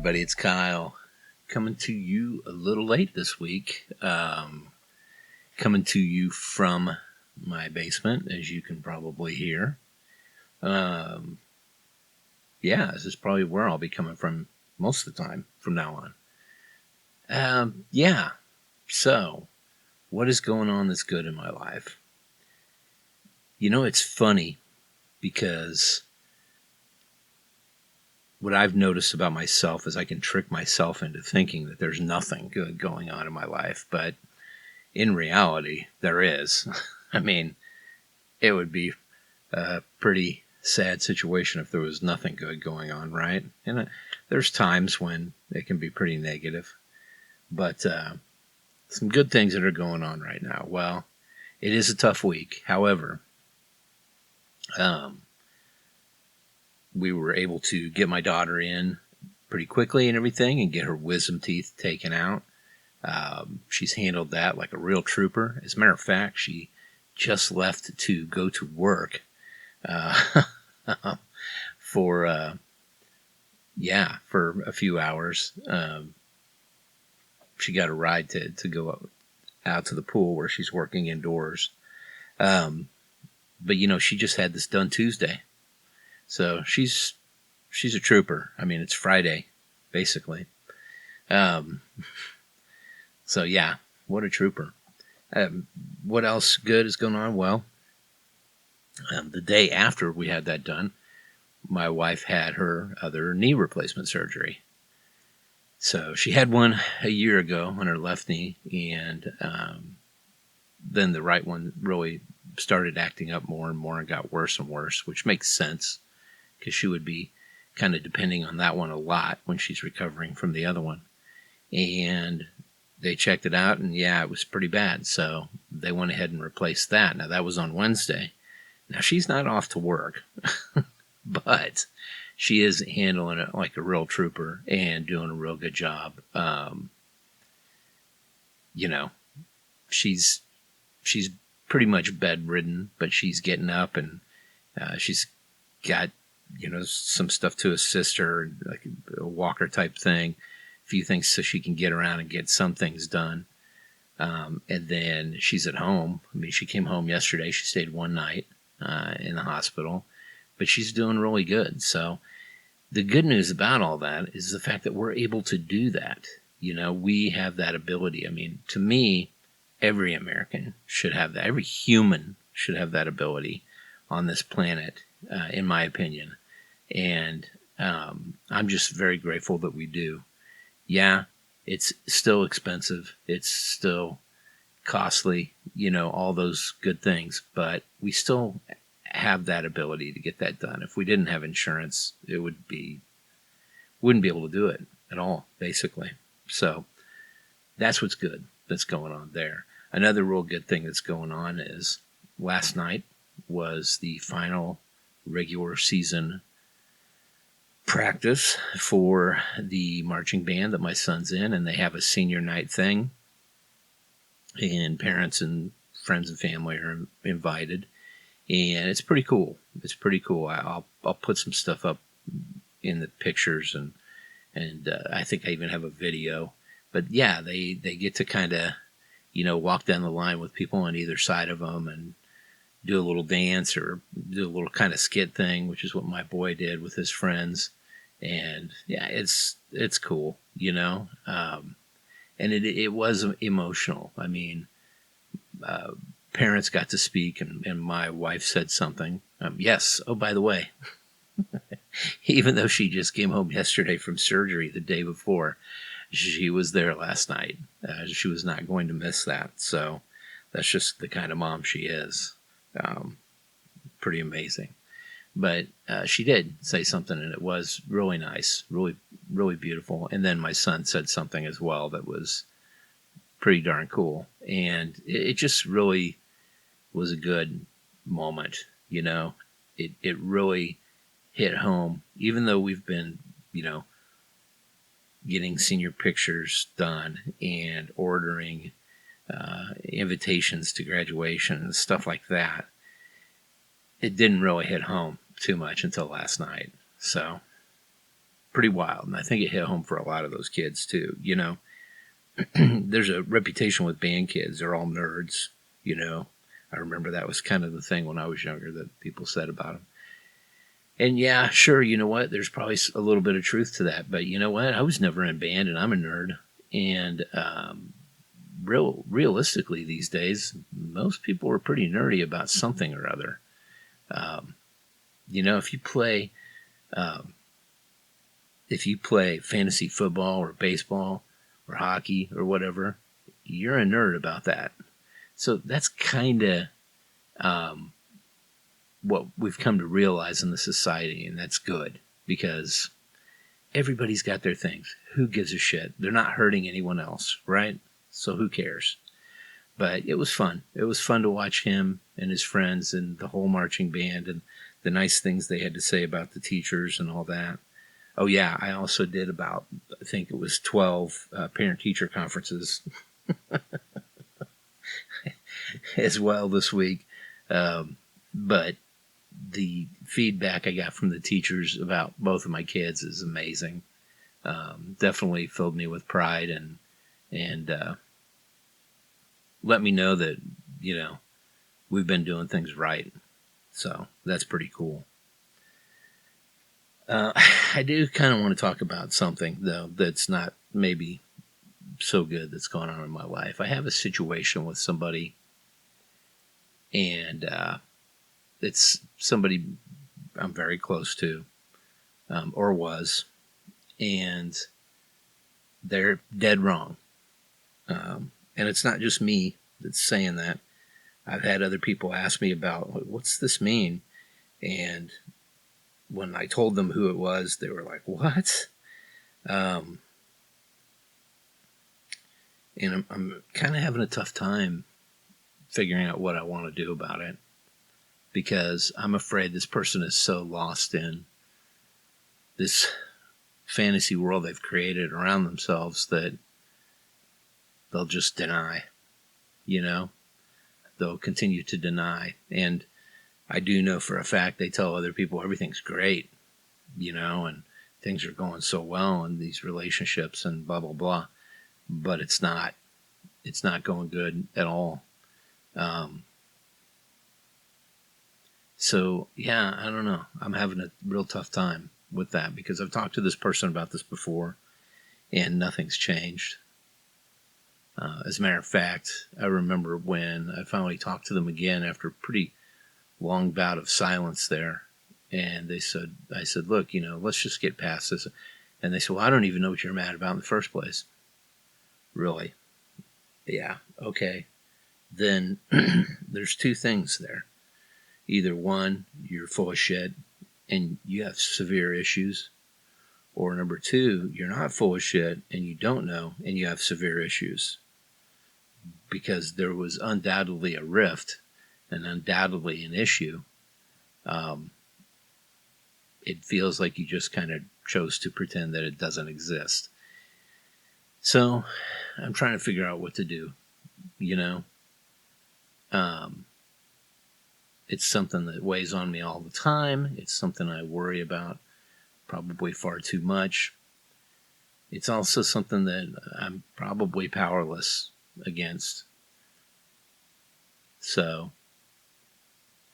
everybody, it's Kyle coming to you a little late this week. Coming to you from my basement, as you can probably hear. Um, yeah, this is probably where I'll be coming from most of the time from now on. Yeah, so what is going on that's good in my life? You know, it's funny because what I've noticed about myself is I can trick myself into thinking that there's nothing good going on in my life, but in reality, there is. I mean, it would be a pretty sad situation if there was nothing good going on, right? And there's times when it can be pretty negative, but some good things that are going on right now. Well, it is a tough week. However, um, we were able to get my daughter in pretty quickly and everything and get her wisdom teeth taken out. She's handled that like a real trooper. As a matter of fact, she just left to go to work uh, for for a few hours. She got a ride to go out to the pool where she's working indoors. But you know, she just had this done Tuesday, so she's a trooper. I mean, it's Friday, basically. Um, so yeah, what a trooper. What else good is going on? Well, the day after we had that done, my wife had her other knee replacement surgery. So she had one a year ago on her left knee, and then the right one really started acting up more and more and got worse and worse, which makes sense because she would be kind of depending on that one a lot when she's recovering from the other one. And they checked it out, and yeah, it was pretty bad. So they went ahead and replaced that. Now, that was on Wednesday. Now, she's not off to work, but she is handling it like a real trooper and doing a real good job. You know, she's pretty much bedridden, but she's getting up, and she's got, you know, some stuff to assist her, like a walker type thing, a few things so she can get around and get some things done. And then she's at home. I mean, she came home yesterday. She stayed one night in the hospital, but she's doing really good. So the good news about all that is the fact that we're able to do that. You know, we have that ability. I mean, to me, every American should have that. Every human should have that ability on this planet, in my opinion. And I'm just very grateful that we do. Yeah, it's still expensive. It's still costly, you know, all those good things. But we still have that ability to get that done. If we didn't have insurance, it wouldn't be able to do it at all, basically. So that's what's good that's going on there. Another real good thing that's going on is last night was the final regular season practice for the marching band that my son's in, and they have a senior night thing, and parents and friends and family are invited, and it's pretty cool. It's pretty cool. I'll put some stuff up in the pictures, and I think I even have a video. But yeah, they get to kind of, you know, walk down the line with people on either side of them and do a little dance or do a little kind of skit thing, which is what my boy did with his friends. And yeah, it's cool, you know. And it was emotional. I mean, parents got to speak, and my wife said something. Yes. Oh, by the way, even though she just came home yesterday from surgery the day before, she was there last night. She was not going to miss that. So that's just the kind of mom she is. Pretty amazing. But she did say something, and it was really nice, really, really beautiful. And then my son said something as well that was pretty darn cool. And it just really was a good moment, you know. It really hit home, even though we've been, you know, getting senior pictures done and ordering invitations to graduation and stuff like that. It didn't really hit home too much until last night. So pretty wild. And I think it hit home for a lot of those kids too. There's a reputation with band kids. They're all nerds, I remember that was kind of the thing when I was younger that people said about them. And yeah, sure, you know what? There's probably a little bit of truth to that. But you know what? I was never in band, and I'm a nerd. And realistically, these days, most people are pretty nerdy about something or other. If you play fantasy football or baseball or hockey or whatever, you're a nerd about that. So that's kind of what we've come to realize in the society, and that's good because everybody's got their things. Who gives a shit? They're not hurting anyone else, right? So who cares? But it was fun. It was fun to watch him and his friends and the whole marching band and the nice things they had to say about the teachers and all that. Oh, yeah, I also did about, I think it was 12 parent-teacher conferences as well this week. But the feedback I got from the teachers about both of my kids is amazing. Definitely filled me with pride and let me know that, we've been doing things right. So that's pretty cool. I do kind of want to talk about something, though, that's not maybe so good that's going on in my life. I have a situation with somebody, and it's somebody I'm very close to, or was, and they're dead wrong. And it's not just me that's saying that. I've had other people ask me about, what's this mean? And when I told them who it was, they were like, what? And I'm kind of having a tough time figuring out what I want to do about it because I'm afraid this person is so lost in this fantasy world they've created around themselves that they'll just deny, they'll continue to deny. And I do know for a fact they tell other people everything's great, and things are going so well in these relationships and blah, blah, blah. But it's not going good at all. So yeah, I don't know. I'm having a real tough time with that because I've talked to this person about this before and nothing's changed. As a matter of fact, I remember when I finally talked to them again after a pretty long bout of silence there. And I said, look, let's just get past this. And they said, well, I don't even know what you're mad about in the first place. Really? Yeah. Okay. Then there's two things there. Either one, you're full of shit and you have severe issues. Or number two, you're not full of shit and you don't know and you have severe issues. Because there was undoubtedly a rift and undoubtedly an issue. It feels like you just kind of chose to pretend that it doesn't exist. So I'm trying to figure out what to do, It's something that weighs on me all the time. It's something I worry about probably far too much. It's also something that I'm probably powerless against. So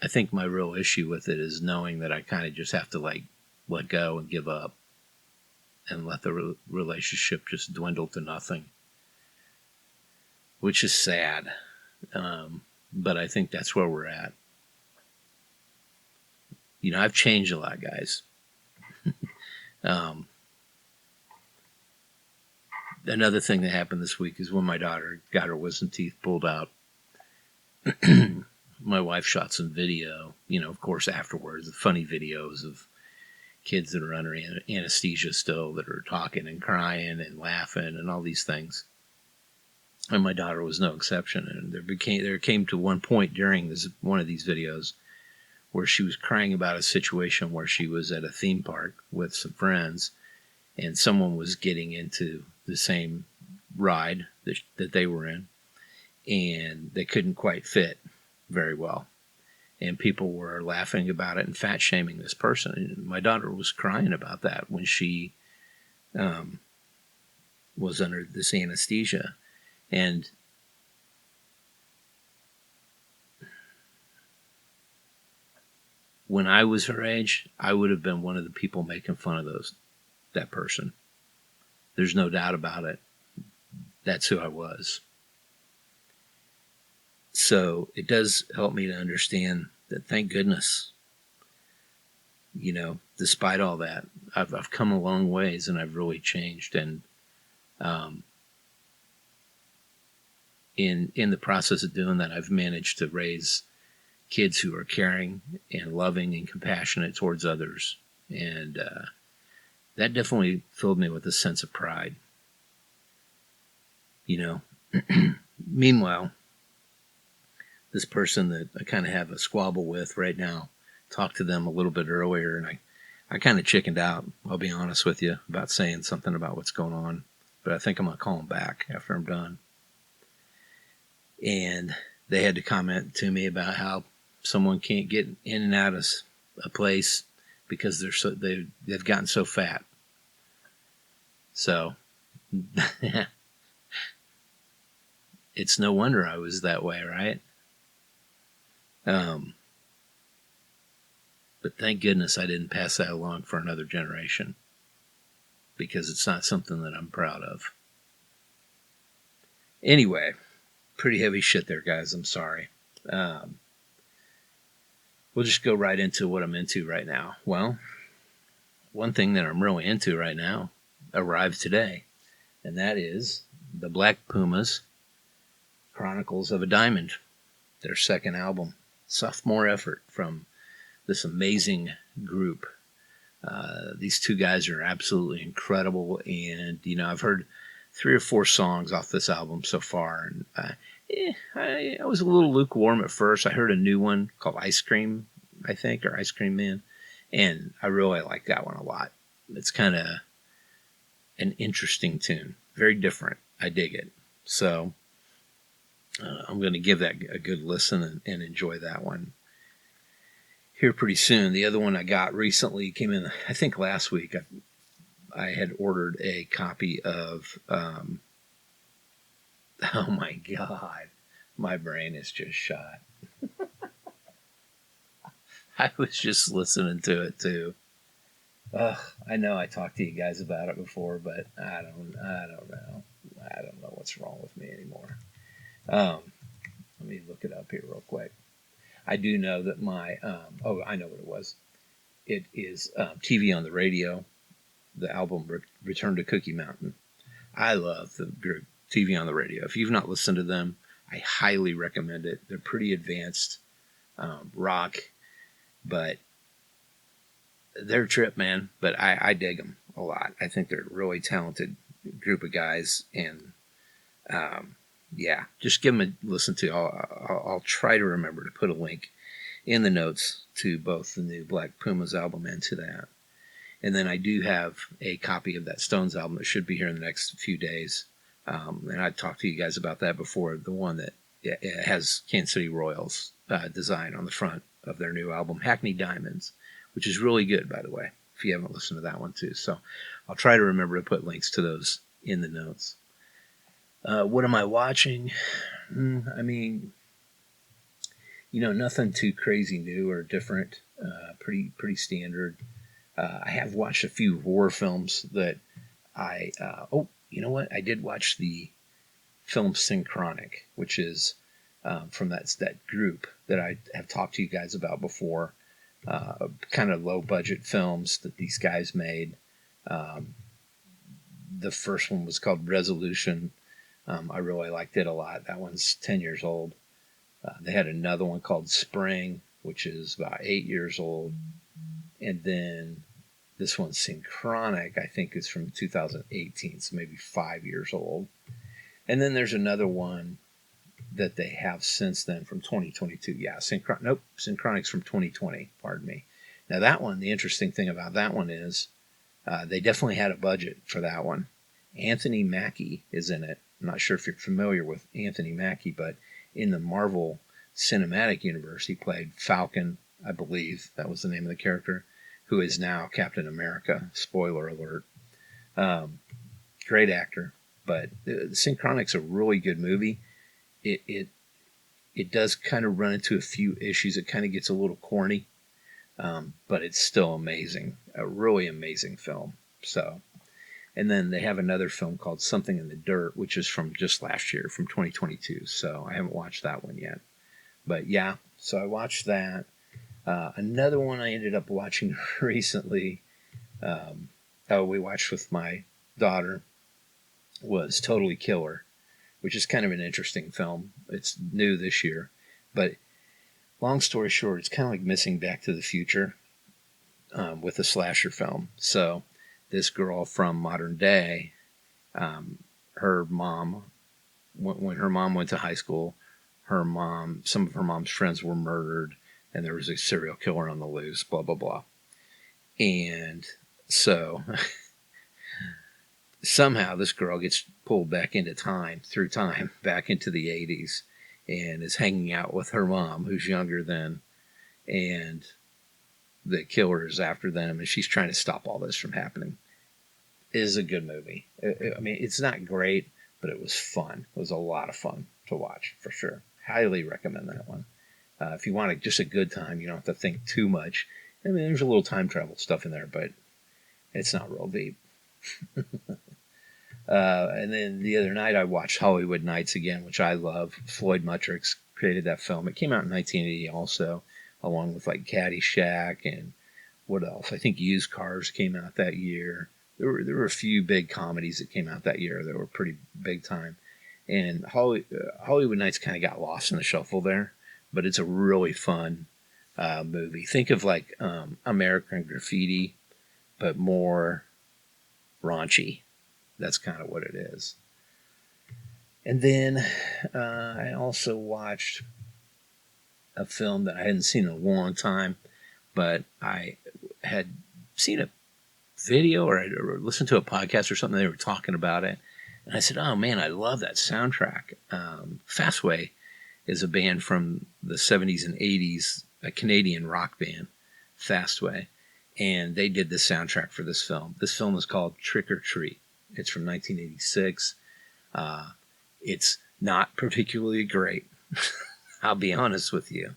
I think my real issue with it is knowing that I kind of just have to let go and give up and let the relationship just dwindle to nothing, which is sad. But I think that's where we're at. I've changed a lot, guys. Another thing that happened this week is when my daughter got her wisdom teeth pulled out. My wife shot some video, of course, afterwards, the funny videos of kids that are under anesthesia still that are talking and crying and laughing and all these things. And my daughter was no exception. And there came to one point during one of these videos where she was crying about a situation where she was at a theme park with some friends and someone was getting into the same ride that they were in and they couldn't quite fit very well. And people were laughing about it and fat shaming this person. And my daughter was crying about that when she was under this anesthesia. And when I was her age, I would have been one of the people making fun of that person. There's no doubt about it. That's who I was. So it does help me to understand that, thank goodness, despite all that, I've come a long ways and I've really changed. And in the process of doing that, I've managed to raise kids who are caring and loving and compassionate towards others. And that definitely filled me with a sense of pride. Meanwhile, this person that I kind of have a squabble with right now, talked to them a little bit earlier, and I kind of chickened out, I'll be honest with you, about saying something about what's going on. But I think I'm going to call them back after I'm done. And they had to comment to me about how someone can't get in and out of a place because they've gotten so fat. So it's no wonder I was that way, right? But thank goodness I didn't pass that along for another generation, because it's not something that I'm proud of. Anyway, pretty heavy shit there, guys. I'm sorry. We'll just go right into what I'm into right now. Well, one thing that I'm really into right now arrived today, and that is the Black Pumas Chronicles of a Diamond, their second album, sophomore effort from this amazing group. These two guys are absolutely incredible, and I've heard 3 or 4 songs off this album so far, and I was a little lukewarm at first. I heard a new one called Ice Cream, I think, or Ice Cream Man, and I really like that one a lot. It's kind of an interesting tune, very different. I dig it. So I'm going to give that a good listen and enjoy that one here pretty soon. The other one I got recently came in, I think last week. I had ordered a copy of, oh my God, my brain is just shot. I was just listening to it too. I know I talked to you guys about it before, but I don't know. I don't know what's wrong with me anymore. Let me look it up here real quick. I do know that I know what it was. It is TV on the Radio, the album Return to Cookie Mountain. I love the group TV on the Radio. If you've not listened to them, I highly recommend it. They're pretty advanced rock, but they're a trip, man. But I dig them a lot. I think they're a really talented group of guys, and yeah, just give them a listen to. I'll try to remember to put a link in the notes to both the new Black Pumas album and to that. And then I do have a copy of that Stones album that should be here in the next few days. And I talked to you guys about that before. The one that has Kansas City Royals design on the front of their new album, Hackney Diamonds, which is really good, by the way, if you haven't listened to that one too. So I'll try to remember to put links to those in the notes. What am I watching? I mean, nothing too crazy new or different. Pretty standard. I have watched a few horror films that you know what? I did watch the film Synchronic, which is from that group that I have talked to you guys about before. Kind of low budget films that these guys made. The first one was called Resolution. I really liked it a lot. That one's 10 years old. They had another one called Spring, which is about 8 years old. And then this one's Synchronic, I think is from 2018, so maybe 5 years old. And then there's another one that they have since then from 2022. Yeah, Synchronic's from 2020, pardon me. Now that one, the interesting thing about that one is they definitely had a budget for that one. Anthony Mackie is in it. I'm not sure if you're familiar with Anthony Mackie, but in the Marvel Cinematic Universe, he played Falcon, I believe that was the name of the character, who is now Captain America. Spoiler alert. Great actor. But the Synchronic's a really good movie. It does kind of run into a few issues. It kind of gets a little corny, but it's still amazing. A really amazing film. So, and then they have another film called Something in the Dirt, which is from just last year, from 2022. So I haven't watched that one yet. But yeah, so I watched that. Another one I ended up watching recently, we watched with my daughter, was Totally Killer, which is kind of an interesting film. It's new this year. But long story short, it's kind of like missing Back to the Future with a slasher film. So this girl from modern day, her mom, when her mom went to high school, some of her mom's friends were murdered, and there was a serial killer on the loose, blah, blah, blah. And so somehow this girl gets pulled back into time, through time, back into the 80s, and is hanging out with her mom, who's younger than, and the killer is after them, and she's trying to stop all this from happening. It is a good movie. I mean, it's not great, but it was fun. It was a lot of fun to watch, for sure. Highly recommend that one. If you want just a good time, you don't have to think too much. I mean, there's a little time travel stuff in there, but it's not real deep. And then the other night I watched Hollywood Nights again, which I love. Floyd Muttrix created that film. It came out in 1980 also, along with like Caddyshack and what else? I think Used Cars came out that year. There were a few big comedies that came out that year that were pretty big time. And Hollywood Nights kind of got lost in the shuffle there, but it's a really fun movie. Think of like American Graffiti, but more raunchy. That's kind of what it is. And then I also watched a film that I hadn't seen in a long time, but I had seen a video or listened to a podcast or something. They were talking about it. And I said, oh man, I love that soundtrack. Fastway is a band from the 70s and 80s, a Canadian rock band, Fastway. And they did the soundtrack for this film. This film is called Trick or Treat. It's from 1986. It's not particularly great, I'll be honest with you.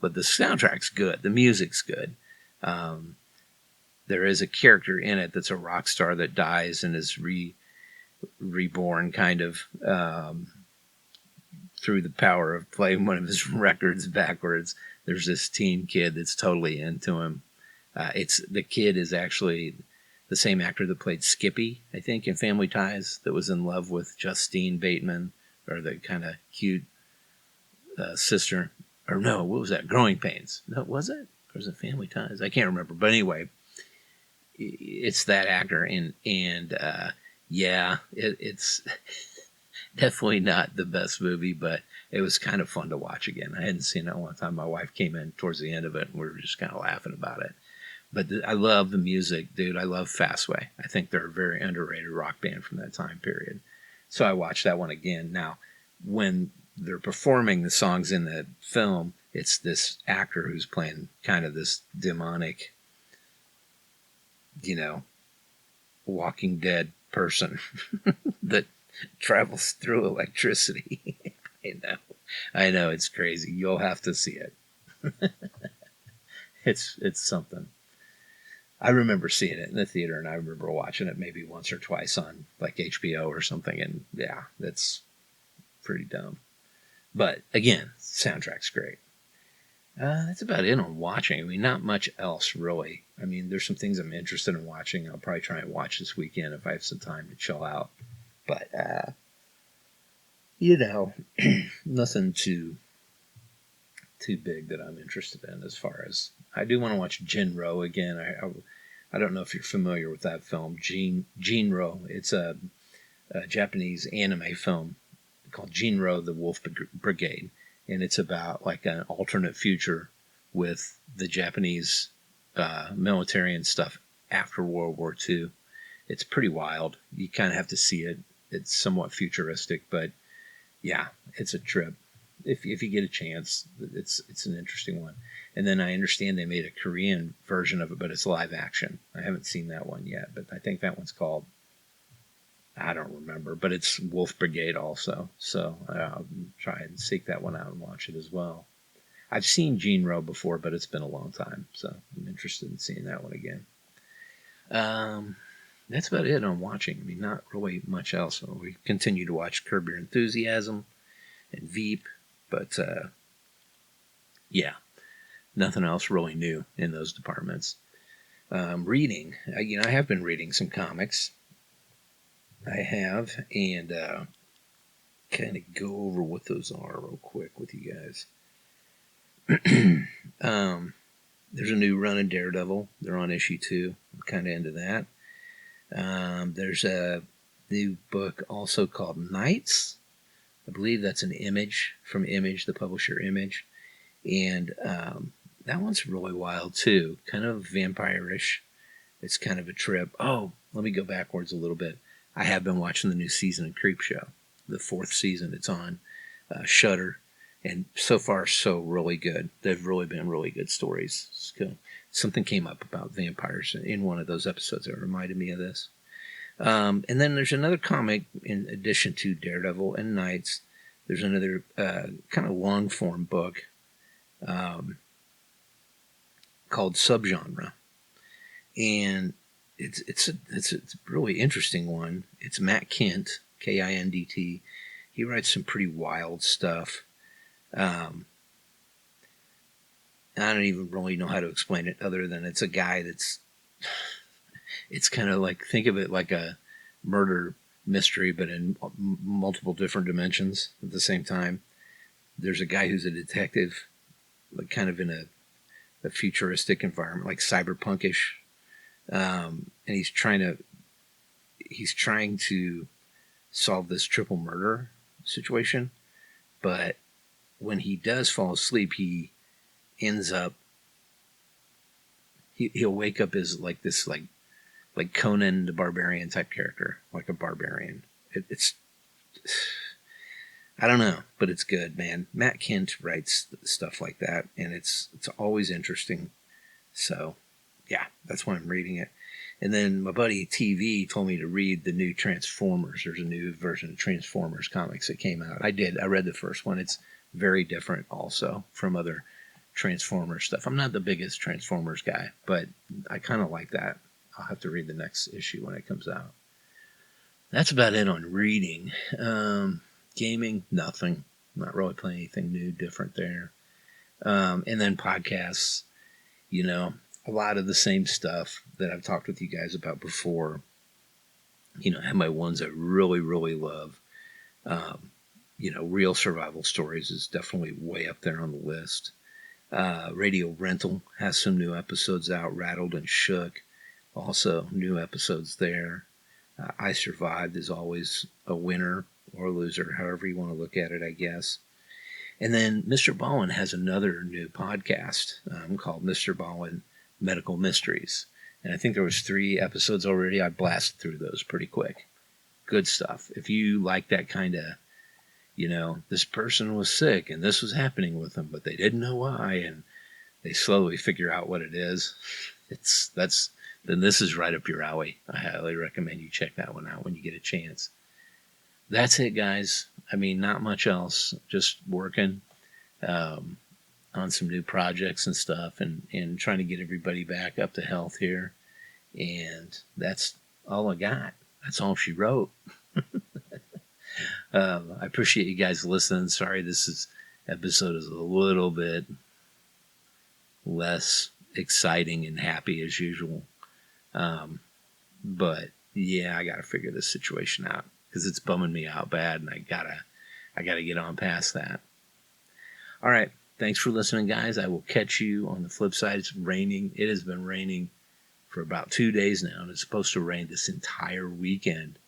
But the soundtrack's good. The music's good. There is a character in it that's a rock star that dies and is reborn kind of through the power of playing one of his records backwards. There's this teen kid that's totally into him. The kid is actually the same actor that played Skippy, I think, in Family Ties, that was in love with Justine Bateman, or the kind of cute sister. Or no, what was that? Growing Pains. No, was it? Or was it Family Ties? I can't remember. But anyway, it's that actor. And yeah, it's definitely not the best movie, but it was kind of fun to watch again. I hadn't seen it in a long time. My wife came in towards the end of it, and we were just kind of laughing about it. But I love the music, dude. I love Fastway. I think they're a very underrated rock band from that time period. So I watched that one again. Now, when they're performing the songs in the film, it's this actor who's playing kind of this demonic, Walking Dead person that travels through electricity. I know, it's crazy. You'll have to see it. It's something. I remember seeing it in the theater, and I remember watching it maybe once or twice on like HBO or something. And yeah, that's pretty dumb. But again, soundtrack's great. That's about it on watching. I mean, not much else really. I mean, there's some things I'm interested in watching. I'll probably try and watch this weekend if I have some time to chill out. But nothing too big that I'm interested in as far as. I do want to watch Jinro again. I don't know if you're familiar with that film, Jinro. It's a Japanese anime film called Jinro the Wolf Brigade, and it's about like an alternate future with the Japanese military and stuff after World War II. It's pretty wild. You kind of have to see it. It's somewhat futuristic, but yeah, it's a trip. If you get a chance, it's an interesting one. And then I understand they made a Korean version of it, but it's live action. I haven't seen that one yet, but I think that one's called I don't remember, but it's Wolf Brigade also. So I'll try and seek that one out and watch it as well. I've seen Gene Rowe before, but it's been a long time, so I'm interested in seeing that one again. That's about it on watching. I mean, not really much else. We continue to watch Curb Your Enthusiasm and Veep, but yeah, nothing else really new in those departments. Reading, I have been reading some comics. I have, and kind of go over what those are real quick with you guys. There's a new run of Daredevil. They're on issue 2. I'm kind of into that. There's a new book also called Knights. I believe that's an Image from Image, the publisher Image. And that one's really wild too. Kind of vampire-ish. It's kind of a trip. Oh, let me go backwards a little bit. I have been watching the new season of Creepshow. The 4th season. It's on Shudder. And so far, so really good. They've really been really good stories. Something came up about vampires in one of those episodes that reminded me of this. And then there's another comic in addition to Daredevil and Knights. There's another kind of long-form book called Subgenre. And it's a really interesting one. It's Matt Kindt, Kindt. He writes some pretty wild stuff. I don't even really know how to explain it other than it's a guy it's kind of like, think of it like a murder mystery, but in multiple different dimensions at the same time. There's a guy who's a detective, like kind of in a futuristic environment, like cyberpunkish. And he's trying to solve this triple murder situation, but when he does fall asleep, he ends up he'll wake up as like this like Conan the Barbarian type character, like a barbarian. It's I don't know, but it's good, man. Matt Kindt writes stuff like that, and it's always interesting. So yeah, that's why I'm reading it. And then my buddy TV told me to read the new Transformers. There's a new version of Transformers comics that came out. I did. I read the first one. It's very different also from other Transformers stuff. I'm not the biggest Transformers guy, but I kind of like that. I'll have to read the next issue when it comes out. That's about it on reading. Gaming, nothing. Not really playing anything new, different there. And then podcasts, a lot of the same stuff that I've talked with you guys about before. I have my ones I really, really love. Real Survival Stories is definitely way up there on the list. Radio Rental has some new episodes out. Rattled and Shook, also new episodes there. I Survived is always a winner or loser, however you want to look at it, I guess. And then Mr. Ballin has another new podcast called Mr. Ballin Medical Mysteries. And I think there was 3 episodes already. I blasted through those pretty quick. Good stuff. If you like that kind of, this person was sick and this was happening with them, but they didn't know why, and they slowly figure out what it is. Then this is right up your alley. I highly recommend you check that one out when you get a chance. That's it, guys. I mean, not much else. Just working on some new projects and stuff, and trying to get everybody back up to health here. And that's all I got. That's all she wrote. I appreciate you guys listening. Sorry this episode is a little bit less exciting and happy as usual. But yeah, I gotta figure this situation out because it's bumming me out bad, and I gotta get on past that. All right. Thanks for listening, guys. I will catch you on the flip side. It's raining. It has been raining for about 2 days now, and it's supposed to rain this entire weekend,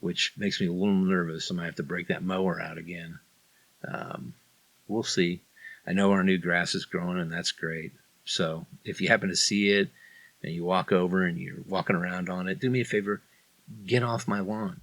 which makes me a little nervous. I might have to break that mower out again. We'll see. I know our new grass is growing, and that's great. So if you happen to see it and you walk over and you're walking around on it, do me a favor, get off my lawn.